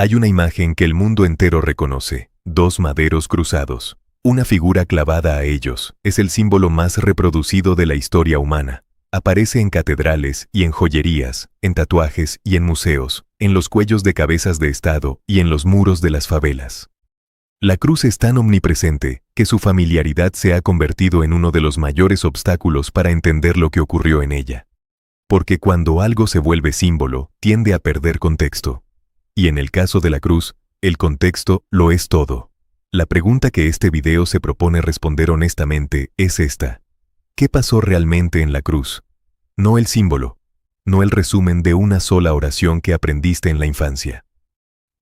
Hay una imagen que el mundo entero reconoce: dos maderos cruzados. Una figura clavada a ellos es el símbolo más reproducido de la historia humana. Aparece en catedrales y en joyerías, en tatuajes y en museos, en los cuellos de cabezas de estado y en los muros de las favelas. La cruz es tan omnipresente que su familiaridad se ha convertido en uno de los mayores obstáculos para entender lo que ocurrió en ella. Porque cuando algo se vuelve símbolo, tiende a perder contexto. Y en el caso de la cruz, el contexto lo es todo. La pregunta que este video se propone responder honestamente es esta: ¿qué pasó realmente en la cruz? No el símbolo, no el resumen de una sola oración que aprendiste en la infancia.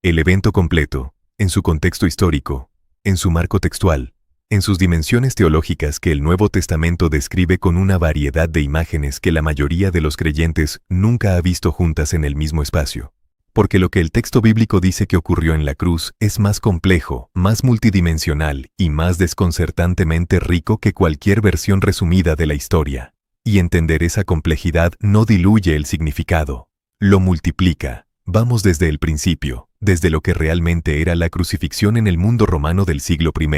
El evento completo, en su contexto histórico, en su marco textual, en sus dimensiones teológicas que el Nuevo Testamento describe con una variedad de imágenes que la mayoría de los creyentes nunca ha visto juntas en el mismo espacio. Porque lo que el texto bíblico dice que ocurrió en la cruz es más complejo, más multidimensional y más desconcertantemente rico que cualquier versión resumida de la historia. Y entender esa complejidad no diluye el significado, lo multiplica. Vamos desde el principio, desde lo que realmente era la crucifixión en el mundo romano del siglo I.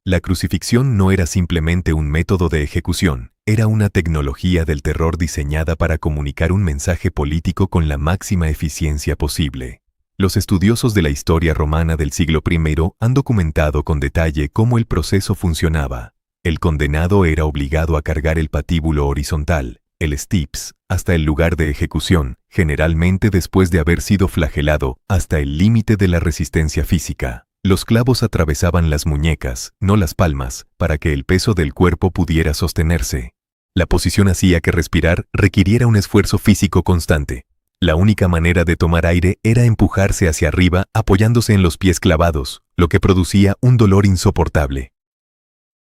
La crucifixión no era simplemente un método de ejecución, era una tecnología del terror diseñada para comunicar un mensaje político con la máxima eficiencia posible. Los estudiosos de la historia romana del siglo I han documentado con detalle cómo el proceso funcionaba. El condenado era obligado a cargar el patíbulo horizontal, el stips, hasta el lugar de ejecución, generalmente después de haber sido flagelado, hasta el límite de la resistencia física. Los clavos atravesaban las muñecas, no las palmas, para que el peso del cuerpo pudiera sostenerse. La posición hacía que respirar requiriera un esfuerzo físico constante. La única manera de tomar aire era empujarse hacia arriba apoyándose en los pies clavados, lo que producía un dolor insoportable.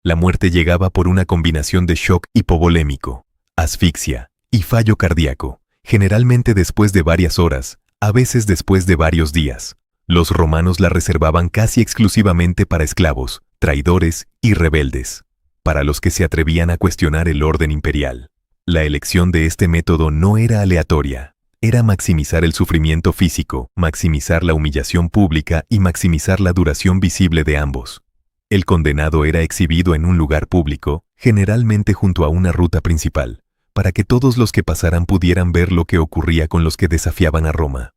La muerte llegaba por una combinación de shock hipovolémico, asfixia y fallo cardíaco, generalmente después de varias horas, a veces después de varios días. Los romanos la reservaban casi exclusivamente para esclavos, traidores y rebeldes, para los que se atrevían a cuestionar el orden imperial. La elección de este método no era aleatoria, era maximizar el sufrimiento físico, maximizar la humillación pública y maximizar la duración visible de ambos. El condenado era exhibido en un lugar público, generalmente junto a una ruta principal, para que todos los que pasaran pudieran ver lo que ocurría con los que desafiaban a Roma.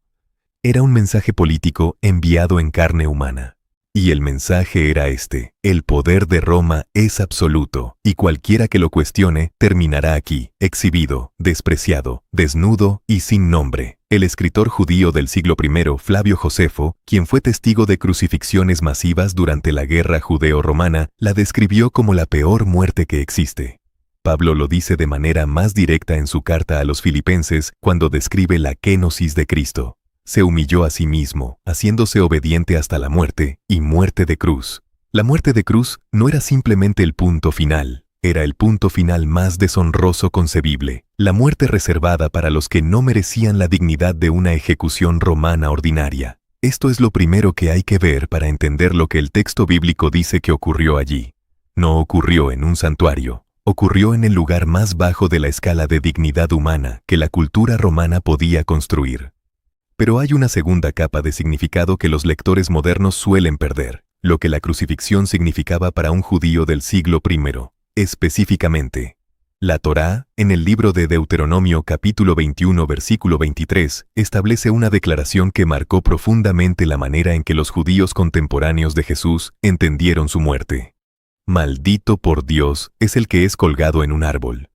Era un mensaje político enviado en carne humana. Y el mensaje era este: el poder de Roma es absoluto, y cualquiera que lo cuestione terminará aquí, exhibido, despreciado, desnudo y sin nombre. El escritor judío del siglo I, Flavio Josefo, quien fue testigo de crucifixiones masivas durante la guerra judeo-romana, la describió como la peor muerte que existe. Pablo lo dice de manera más directa en su carta a los Filipenses cuando describe la kenosis de Cristo. Se humilló a sí mismo, haciéndose obediente hasta la muerte, y muerte de cruz. La muerte de cruz no era simplemente el punto final, era el punto final más deshonroso concebible, la muerte reservada para los que no merecían la dignidad de una ejecución romana ordinaria. Esto es lo primero que hay que ver para entender lo que el texto bíblico dice que ocurrió allí. No ocurrió en un santuario, ocurrió en el lugar más bajo de la escala de dignidad humana que la cultura romana podía construir. Pero hay una segunda capa de significado que los lectores modernos suelen perder, lo que la crucifixión significaba para un judío del siglo I. Específicamente, la Torá, en el libro de Deuteronomio capítulo 21 versículo 23, establece una declaración que marcó profundamente la manera en que los judíos contemporáneos de Jesús entendieron su muerte. Maldito por Dios es el que es colgado en un árbol.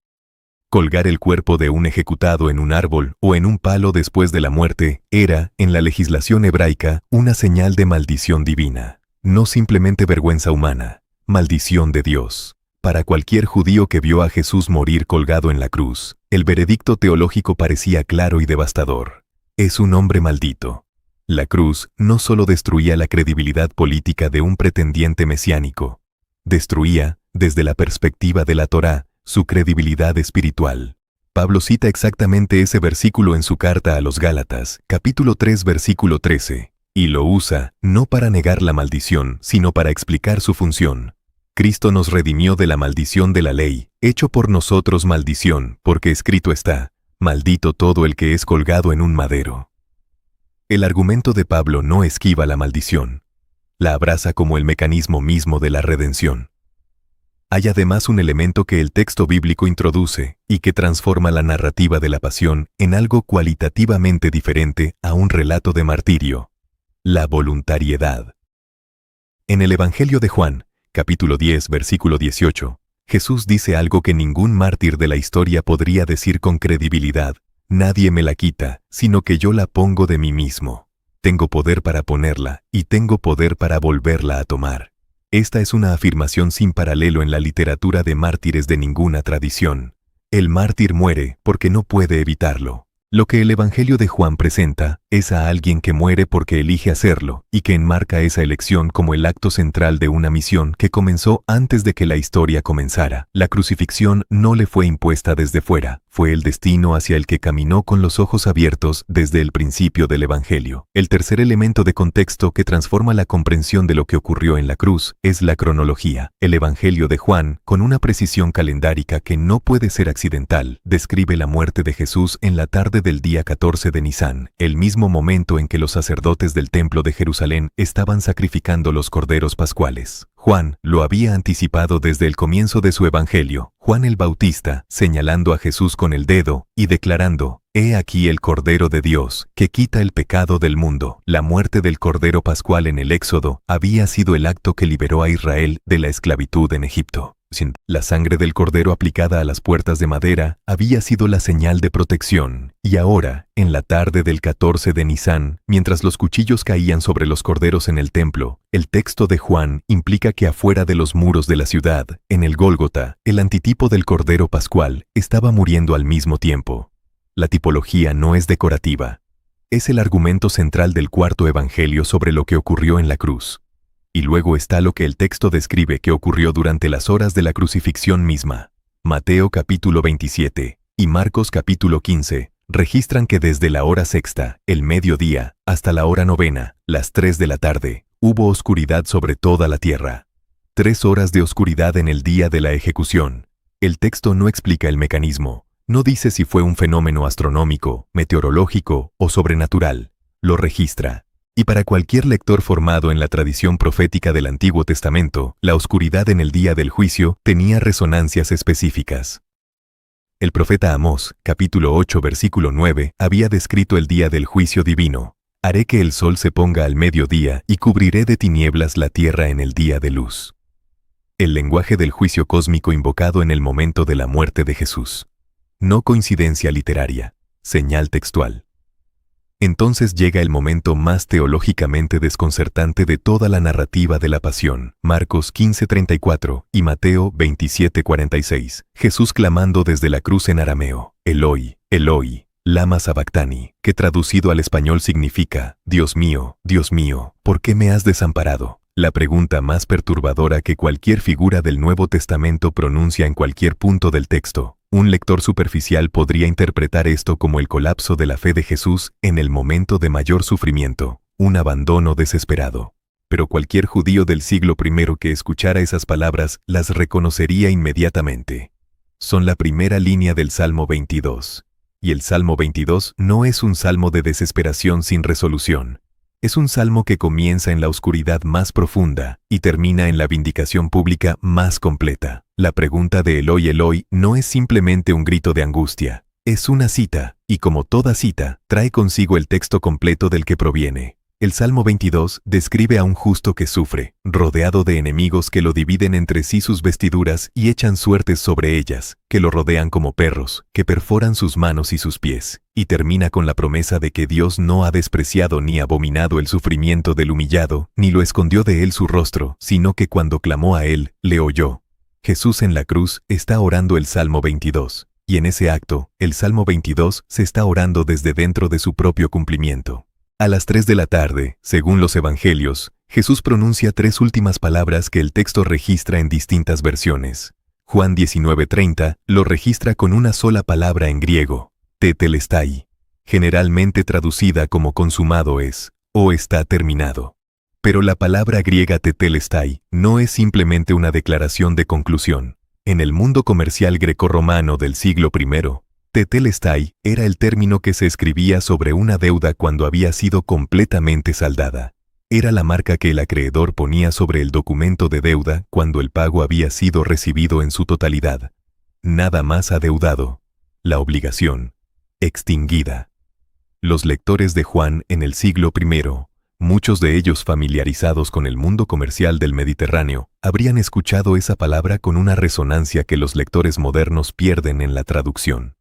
Colgar el cuerpo de un ejecutado en un árbol o en un palo después de la muerte era, en la legislación hebraica, una señal de maldición divina, no simplemente vergüenza humana, maldición de Dios. Para cualquier judío que vio a Jesús morir colgado en la cruz, el veredicto teológico parecía claro y devastador. Es un hombre maldito. La cruz no solo destruía la credibilidad política de un pretendiente mesiánico, destruía, desde la perspectiva de la Torá, su credibilidad espiritual. Pablo cita exactamente ese versículo en su carta a los Gálatas, capítulo 3, versículo 13, y lo usa, no para negar la maldición, sino para explicar su función. Cristo nos redimió de la maldición de la ley, hecho por nosotros maldición, porque escrito está: maldito todo el que es colgado en un madero. El argumento de Pablo no esquiva la maldición. La abraza como el mecanismo mismo de la redención. Hay además un elemento que el texto bíblico introduce y que transforma la narrativa de la pasión en algo cualitativamente diferente a un relato de martirio: la voluntariedad. En el Evangelio de Juan, capítulo 10, versículo 18, Jesús dice algo que ningún mártir de la historia podría decir con credibilidad: nadie me la quita, sino que yo la pongo de mí mismo. Tengo poder para ponerla y tengo poder para volverla a tomar. Esta es una afirmación sin paralelo en la literatura de mártires de ninguna tradición. El mártir muere porque no puede evitarlo. Lo que el Evangelio de Juan presenta es a alguien que muere porque elige hacerlo y que enmarca esa elección como el acto central de una misión que comenzó antes de que la historia comenzara. La crucifixión no le fue impuesta desde fuera, fue el destino hacia el que caminó con los ojos abiertos desde el principio del Evangelio. El tercer elemento de contexto que transforma la comprensión de lo que ocurrió en la cruz es la cronología. El Evangelio de Juan, con una precisión calendárica que no puede ser accidental, describe la muerte de Jesús en la tarde del día 14 de Nisán, el mismo momento en que los sacerdotes del templo de Jerusalén estaban sacrificando los corderos pascuales. Juan lo había anticipado desde el comienzo de su evangelio. Juan el Bautista, señalando a Jesús con el dedo y declarando: «He aquí el Cordero de Dios, que quita el pecado del mundo». La muerte del Cordero Pascual en el Éxodo había sido el acto que liberó a Israel de la esclavitud en Egipto. La sangre del cordero aplicada a las puertas de madera había sido la señal de protección, y ahora, en la tarde del 14 de Nisán, mientras los cuchillos caían sobre los corderos en el templo, el texto de Juan implica que afuera de los muros de la ciudad, en el Gólgota, el antitipo del cordero pascual estaba muriendo al mismo tiempo. La tipología no es decorativa. Es el argumento central del cuarto evangelio sobre lo que ocurrió en la cruz. Y luego está lo que el texto describe que ocurrió durante las horas de la crucifixión misma. Mateo capítulo 27 y Marcos capítulo 15 registran que desde la hora sexta, el mediodía, hasta la hora novena, las 3 de la tarde, hubo oscuridad sobre toda la tierra. 3 horas de oscuridad en el día de la ejecución. El texto no explica el mecanismo, no dice si fue un fenómeno astronómico, meteorológico o sobrenatural. Lo registra. Y para cualquier lector formado en la tradición profética del Antiguo Testamento, la oscuridad en el día del juicio tenía resonancias específicas. El profeta Amós, capítulo 8, versículo 9, había descrito el día del juicio divino. «Haré que el sol se ponga al mediodía y cubriré de tinieblas la tierra en el día de luz». El lenguaje del juicio cósmico invocado en el momento de la muerte de Jesús. No coincidencia literaria, señal textual. Entonces llega el momento más teológicamente desconcertante de toda la narrativa de la pasión. Marcos 15:34 y Mateo 27:46. Jesús clamando desde la cruz en arameo: «Eloi, Eloi, lama sabactani», que traducido al español significa: Dios mío, ¿por qué me has desamparado?». La pregunta más perturbadora que cualquier figura del Nuevo Testamento pronuncia en cualquier punto del texto. Un lector superficial podría interpretar esto como el colapso de la fe de Jesús en el momento de mayor sufrimiento, un abandono desesperado. Pero cualquier judío del siglo I que escuchara esas palabras las reconocería inmediatamente. Son la primera línea del Salmo 22. Y el Salmo 22 no es un salmo de desesperación sin resolución. Es un salmo que comienza en la oscuridad más profunda y termina en la vindicación pública más completa. La pregunta de Eloi, Eloi no es simplemente un grito de angustia. Es una cita, y como toda cita, trae consigo el texto completo del que proviene. El Salmo 22 describe a un justo que sufre, rodeado de enemigos que lo dividen entre sí sus vestiduras y echan suertes sobre ellas, que lo rodean como perros, que perforan sus manos y sus pies, y termina con la promesa de que Dios no ha despreciado ni abominado el sufrimiento del humillado, ni lo escondió de él su rostro, sino que cuando clamó a él, le oyó. Jesús en la cruz está orando el Salmo 22, y en ese acto, el Salmo 22 se está orando desde dentro de su propio cumplimiento. A las 3 de la tarde, según los evangelios, Jesús pronuncia 3 últimas palabras que el texto registra en distintas versiones. Juan 19:30 lo registra con una sola palabra en griego, tetelestai, generalmente traducida como consumado es, o está terminado. Pero la palabra griega tetelestai no es simplemente una declaración de conclusión. En el mundo comercial grecorromano del siglo I, Tetelestai era el término que se escribía sobre una deuda cuando había sido completamente saldada. Era la marca que el acreedor ponía sobre el documento de deuda cuando el pago había sido recibido en su totalidad. Nada más adeudado. La obligación. Extinguida. Los lectores de Juan en el siglo I, muchos de ellos familiarizados con el mundo comercial del Mediterráneo, habrían escuchado esa palabra con una resonancia que los lectores modernos pierden en la traducción.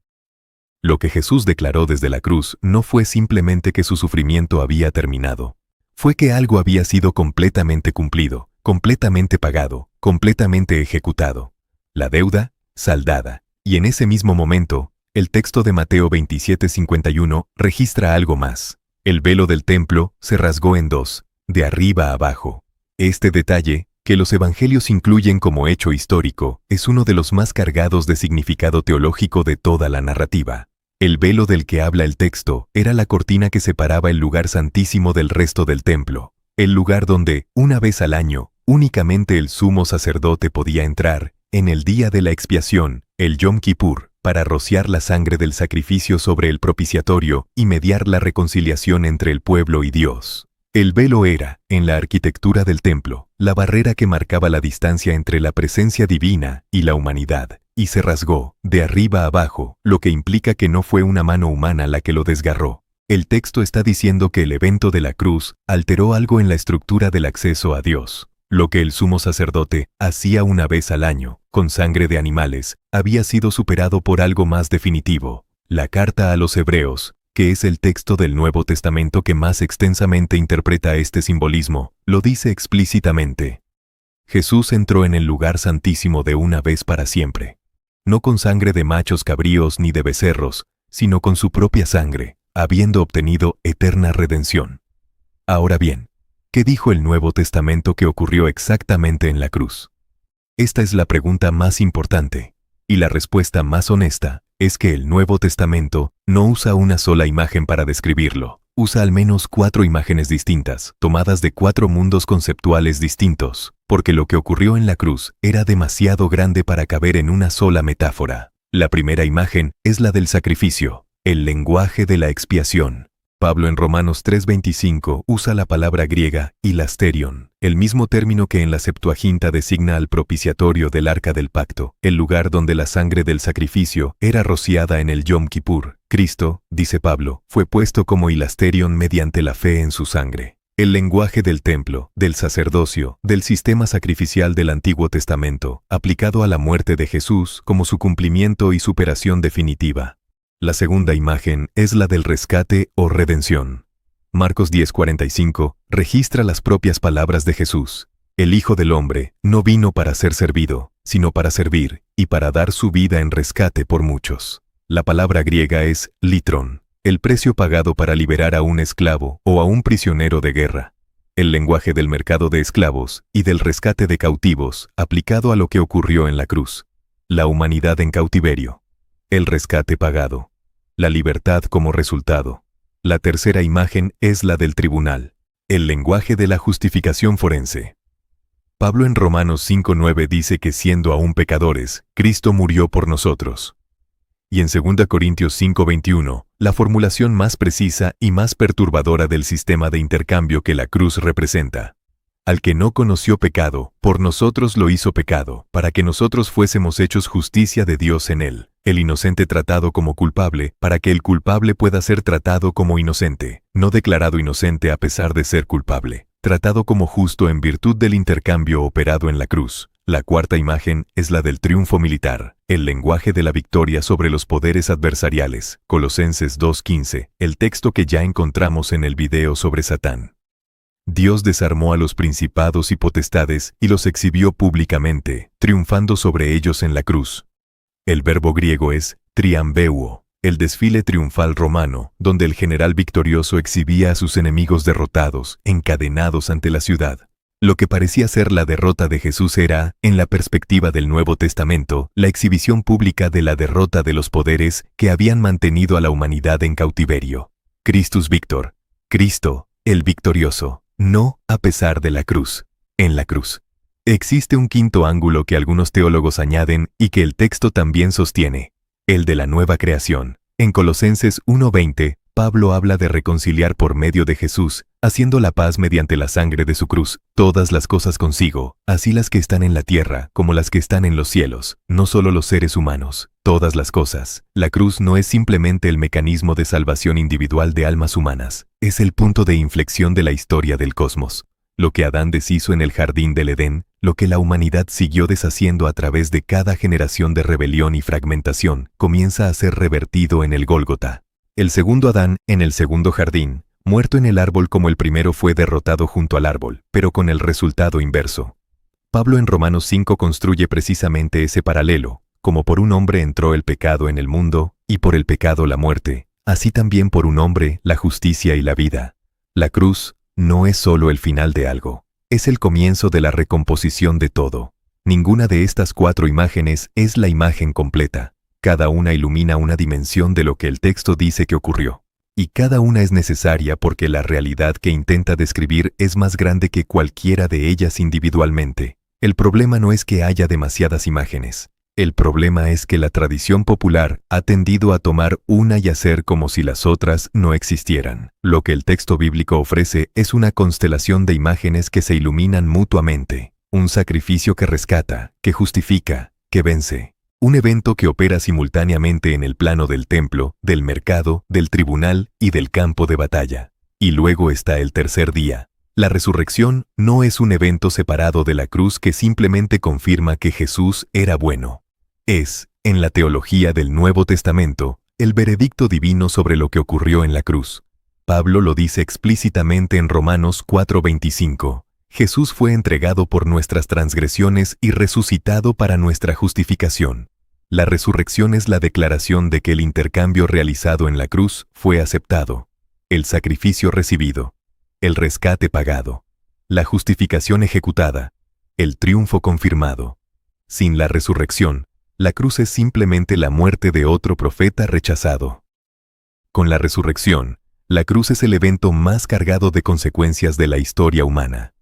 Lo que Jesús declaró desde la cruz no fue simplemente que su sufrimiento había terminado. Fue que algo había sido completamente cumplido, completamente pagado, completamente ejecutado. La deuda, saldada. Y en ese mismo momento, el texto de Mateo 27:51 registra algo más. El velo del templo se rasgó en dos, de arriba a abajo. Este detalle, que los evangelios incluyen como hecho histórico, es uno de los más cargados de significado teológico de toda la narrativa. El velo del que habla el texto era la cortina que separaba el lugar santísimo del resto del templo, el lugar donde, una vez al año, únicamente el sumo sacerdote podía entrar, en el día de la expiación, el Yom Kippur, para rociar la sangre del sacrificio sobre el propiciatorio y mediar la reconciliación entre el pueblo y Dios. El velo era, en la arquitectura del templo, la barrera que marcaba la distancia entre la presencia divina y la humanidad, y se rasgó, de arriba a abajo, lo que implica que no fue una mano humana la que lo desgarró. El texto está diciendo que el evento de la cruz alteró algo en la estructura del acceso a Dios. Lo que el sumo sacerdote hacía una vez al año, con sangre de animales, había sido superado por algo más definitivo. La carta a los Hebreos, que es el texto del Nuevo Testamento que más extensamente interpreta este simbolismo, lo dice explícitamente. Jesús entró en el lugar santísimo de una vez para siempre. No con sangre de machos cabríos ni de becerros, sino con su propia sangre, habiendo obtenido eterna redención. Ahora bien, ¿qué dijo el Nuevo Testamento que ocurrió exactamente en la cruz? Esta es la pregunta más importante, y la respuesta más honesta es que el Nuevo Testamento no usa una sola imagen para describirlo, usa al menos 4 imágenes distintas, tomadas de 4 mundos conceptuales distintos, porque lo que ocurrió en la cruz era demasiado grande para caber en una sola metáfora. La primera imagen es la del sacrificio, el lenguaje de la expiación. Pablo en Romanos 3:25 usa la palabra griega hilasterion, el mismo término que en la Septuaginta designa al propiciatorio del Arca del Pacto, el lugar donde la sangre del sacrificio era rociada en el Yom Kippur. Cristo, dice Pablo, fue puesto como hilasterion mediante la fe en su sangre. El lenguaje del templo, del sacerdocio, del sistema sacrificial del Antiguo Testamento, aplicado a la muerte de Jesús como su cumplimiento y superación definitiva. La segunda imagen es la del rescate o redención. Marcos 10:45 registra las propias palabras de Jesús. El Hijo del Hombre no vino para ser servido, sino para servir, y para dar su vida en rescate por muchos. La palabra griega es litron, el precio pagado para liberar a un esclavo o a un prisionero de guerra. El lenguaje del mercado de esclavos y del rescate de cautivos aplicado a lo que ocurrió en la cruz. La humanidad en cautiverio. El rescate pagado. La libertad como resultado. La tercera imagen es la del tribunal. El lenguaje de la justificación forense. Pablo en Romanos 5:9 dice que siendo aún pecadores, Cristo murió por nosotros. Y en 2 Corintios 5:21, la formulación más precisa y más perturbadora del sistema de intercambio que la cruz representa. Al que no conoció pecado, por nosotros lo hizo pecado, para que nosotros fuésemos hechos justicia de Dios en él. El inocente tratado como culpable, para que el culpable pueda ser tratado como inocente, no declarado inocente a pesar de ser culpable, tratado como justo en virtud del intercambio operado en la cruz. La cuarta imagen es la del triunfo militar, el lenguaje de la victoria sobre los poderes adversariales. Colosenses 2:15, el texto que ya encontramos en el video sobre Satán. Dios desarmó a los principados y potestades y los exhibió públicamente, triunfando sobre ellos en la cruz. El verbo griego es triambeuo, el desfile triunfal romano, donde el general victorioso exhibía a sus enemigos derrotados, encadenados ante la ciudad. Lo que parecía ser la derrota de Jesús era, en la perspectiva del Nuevo Testamento, la exhibición pública de la derrota de los poderes que habían mantenido a la humanidad en cautiverio. Christus Victor. Cristo, el victorioso. No a pesar de la cruz. En la cruz. Existe un quinto ángulo que algunos teólogos añaden y que el texto también sostiene. el de la nueva creación. En Colosenses 1:20, Pablo habla de reconciliar por medio de Jesús, haciendo la paz mediante la sangre de su cruz, todas las cosas consigo, así las que están en la tierra como las que están en los cielos, no solo los seres humanos, todas las cosas. La cruz no es simplemente el mecanismo de salvación individual de almas humanas, es el punto de inflexión de la historia del cosmos. Lo que Adán deshizo en el jardín del Edén, lo que la humanidad siguió deshaciendo a través de cada generación de rebelión y fragmentación, comienza a ser revertido en el Gólgota. El segundo Adán, en el segundo jardín, muerto en el árbol como el primero, fue derrotado junto al árbol, pero con el resultado inverso. Pablo en Romanos 5 construye precisamente ese paralelo. Como por un hombre entró el pecado en el mundo, y por el pecado la muerte, así también por un hombre la justicia y la vida. La cruz no es solo el final de algo, es el comienzo de la recomposición de todo. Ninguna de estas 4 imágenes es la imagen completa. Cada una ilumina una dimensión de lo que el texto dice que ocurrió. Y cada una es necesaria porque la realidad que intenta describir es más grande que cualquiera de ellas individualmente. El problema no es que haya demasiadas imágenes. El problema es que la tradición popular ha tendido a tomar una y hacer como si las otras no existieran. Lo que el texto bíblico ofrece es una constelación de imágenes que se iluminan mutuamente. Un sacrificio que rescata, que justifica, que vence. Un evento que opera simultáneamente en el plano del templo, del mercado, del tribunal y del campo de batalla. Y luego está el tercer día. La resurrección no es un evento separado de la cruz que simplemente confirma que Jesús era bueno. Es, en la teología del Nuevo Testamento, el veredicto divino sobre lo que ocurrió en la cruz. Pablo lo dice explícitamente en Romanos 4:25. Jesús fue entregado por nuestras transgresiones y resucitado para nuestra justificación. La resurrección es la declaración de que el intercambio realizado en la cruz fue aceptado, el sacrificio recibido, el rescate pagado, la justificación ejecutada, el triunfo confirmado. Sin la resurrección, la cruz es simplemente la muerte de otro profeta rechazado. Con la resurrección, la cruz es el evento más cargado de consecuencias de la historia humana.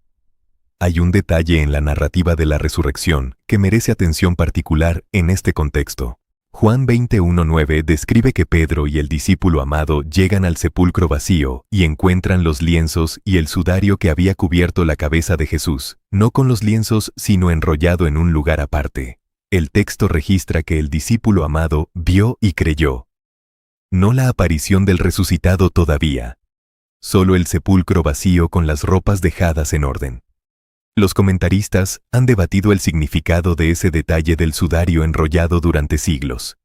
Hay un detalle en la narrativa de la resurrección que merece atención particular en este contexto. Juan 21:9 describe que Pedro y el discípulo amado llegan al sepulcro vacío y encuentran los lienzos y el sudario que había cubierto la cabeza de Jesús, no con los lienzos sino enrollado en un lugar aparte. El texto registra que el discípulo amado vio y creyó. No la aparición del resucitado todavía. Solo el sepulcro vacío con las ropas dejadas en orden. Los comentaristas han debatido el significado de ese detalle del sudario enrollado durante siglos.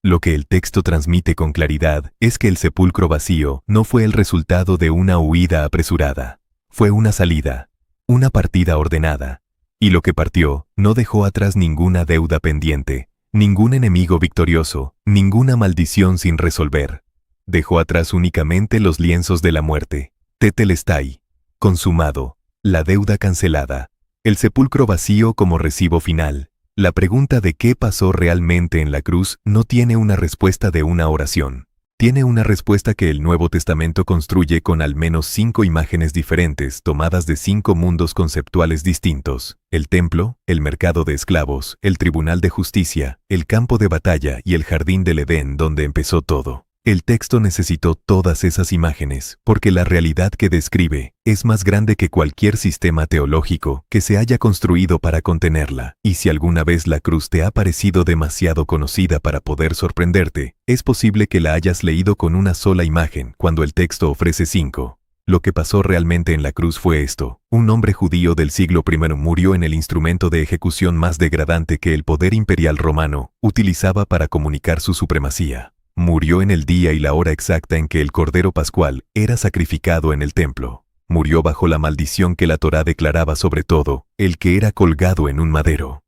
Lo que el texto transmite con claridad es que el sepulcro vacío no fue el resultado de una huida apresurada. Fue una salida, una partida ordenada. Y lo que partió no dejó atrás ninguna deuda pendiente, ningún enemigo victorioso, ninguna maldición sin resolver. Dejó atrás únicamente los lienzos de la muerte. Tetelestai, consumado. La deuda cancelada, el sepulcro vacío como recibo final. La pregunta de qué pasó realmente en la cruz no tiene una respuesta de una oración. Tiene una respuesta que el Nuevo Testamento construye con al menos 5 imágenes diferentes tomadas de 5 mundos conceptuales distintos: el templo, el mercado de esclavos, el tribunal de justicia, el campo de batalla y el jardín del Edén donde empezó todo. El texto necesitó todas esas imágenes, porque la realidad que describe es más grande que cualquier sistema teológico que se haya construido para contenerla. Y si alguna vez la cruz te ha parecido demasiado conocida para poder sorprenderte, es posible que la hayas leído con una sola imagen, cuando el texto ofrece 5. Lo que pasó realmente en la cruz fue esto: un hombre judío del siglo I murió en el instrumento de ejecución más degradante que el poder imperial romano utilizaba para comunicar su supremacía. Murió en el día y la hora exacta en que el Cordero Pascual era sacrificado en el templo. Murió bajo la maldición que la Torá declaraba sobre todo el que era colgado en un madero.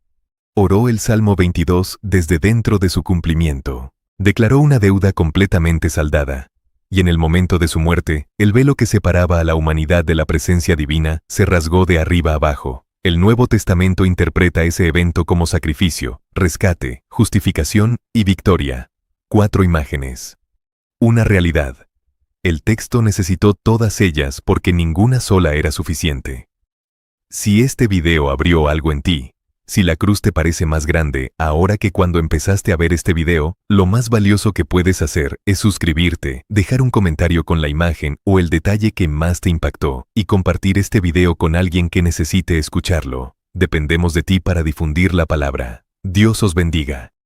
Oró el Salmo 22 desde dentro de su cumplimiento. Declaró una deuda completamente saldada. Y en el momento de su muerte, el velo que separaba a la humanidad de la presencia divina se rasgó de arriba abajo. El Nuevo Testamento interpreta ese evento como sacrificio, rescate, justificación y victoria. 4 imágenes. Una realidad. El texto necesitó todas ellas porque ninguna sola era suficiente. Si este video abrió algo en ti, Si la cruz te parece más grande ahora que cuando empezaste a ver este video, lo más valioso que puedes hacer es suscribirte, dejar un comentario con la imagen o el detalle que más te impactó y compartir este video con alguien que necesite escucharlo. Dependemos de ti para difundir la palabra. Dios os bendiga.